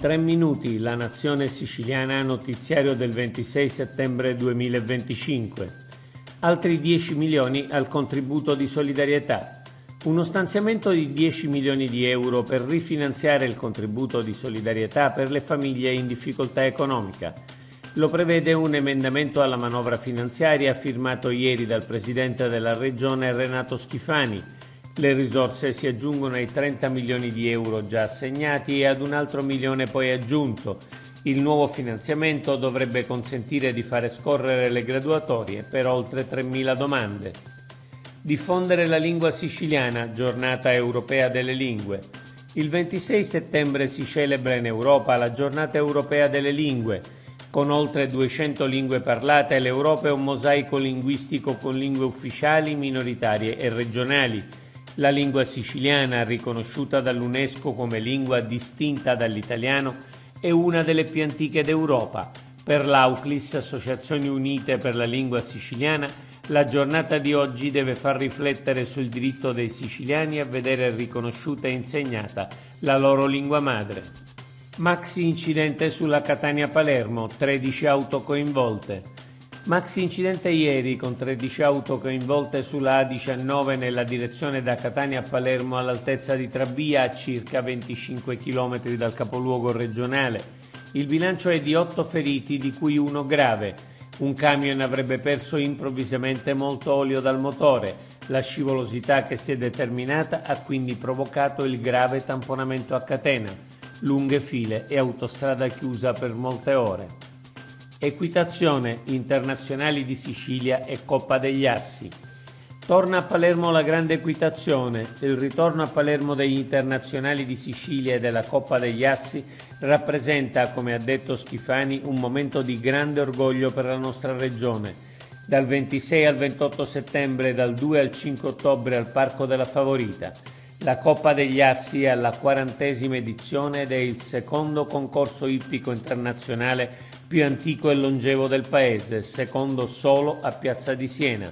3 minuti, la nazione siciliana, notiziario del 26 settembre 2025. Altri 10 milioni al contributo di solidarietà. Uno stanziamento di 10 milioni di euro per rifinanziare il contributo di solidarietà per le famiglie in difficoltà economica. Lo prevede un emendamento alla manovra finanziaria firmato ieri dal Presidente della Regione Renato Schifani. Le risorse si aggiungono ai 30 milioni di euro già assegnati e ad un altro milione poi aggiunto. Il nuovo finanziamento dovrebbe consentire di fare scorrere le graduatorie per oltre 3.000 domande. Diffondere la lingua siciliana, giornata europea delle lingue. Il 26 settembre si celebra in Europa la giornata europea delle lingue. Con oltre 200 lingue parlate, l'Europa è un mosaico linguistico con lingue ufficiali, minoritarie e regionali. La lingua siciliana, riconosciuta dall'UNESCO come lingua distinta dall'italiano, è una delle più antiche d'Europa. Per l'Auclis, Associazioni Unite per la Lingua Siciliana, la giornata di oggi deve far riflettere sul diritto dei siciliani a vedere riconosciuta e insegnata la loro lingua madre. Maxi incidente sulla Catania-Palermo, 13 auto coinvolte. Maxi incidente ieri con 13 auto coinvolte sulla A19 nella direzione da Catania a Palermo all'altezza di Trabia, a circa 25 km dal capoluogo regionale. Il bilancio è di 8 feriti, di cui uno grave. Un camion avrebbe perso improvvisamente molto olio dal motore. La scivolosità che si è determinata ha quindi provocato il grave tamponamento a catena. Lunghe file e autostrada chiusa per molte ore. Equitazione, internazionali di Sicilia e Coppa degli Assi. Torna a Palermo la grande equitazione. Il ritorno a Palermo degli internazionali di Sicilia e della Coppa degli Assi rappresenta, come ha detto Schifani, un momento di grande orgoglio per la nostra regione. Dal 26 al 28 settembre e dal 2 al 5 ottobre al Parco della Favorita. La Coppa degli Assi è alla 40ª edizione ed è il secondo concorso ippico internazionale più antico e longevo del paese, secondo solo a Piazza di Siena.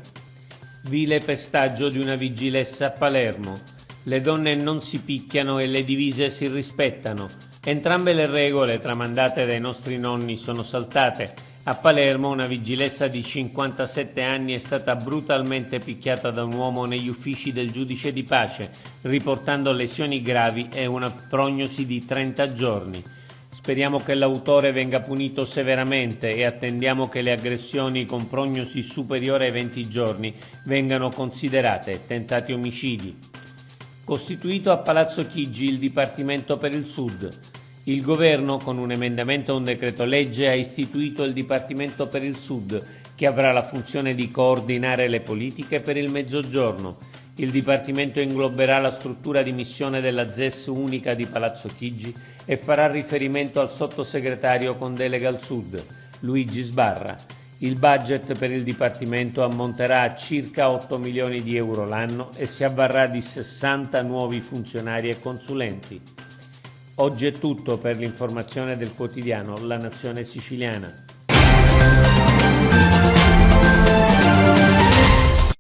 Vile pestaggio di una vigilessa a Palermo. Le donne non si picchiano e le divise si rispettano. Entrambe le regole tramandate dai nostri nonni sono saltate. A Palermo una vigilessa di 57 anni è stata brutalmente picchiata da un uomo negli uffici del giudice di pace, riportando lesioni gravi e una prognosi di 30 giorni. Speriamo che l'autore venga punito severamente e attendiamo che le aggressioni con prognosi superiore ai 20 giorni vengano considerate tentati omicidi. Costituito a Palazzo Chigi il Dipartimento per il Sud. Il Governo, con un emendamento a un decreto legge, ha istituito il Dipartimento per il Sud, che avrà la funzione di coordinare le politiche per il Mezzogiorno. Il Dipartimento ingloberà la struttura di missione della ZES unica di Palazzo Chigi e farà riferimento al sottosegretario con delega al Sud, Luigi Sbarra. Il budget per il Dipartimento ammonterà a circa 8 milioni di euro l'anno e si avvarrà di 60 nuovi funzionari e consulenti. Oggi è tutto per l'informazione del quotidiano La Nazione Siciliana.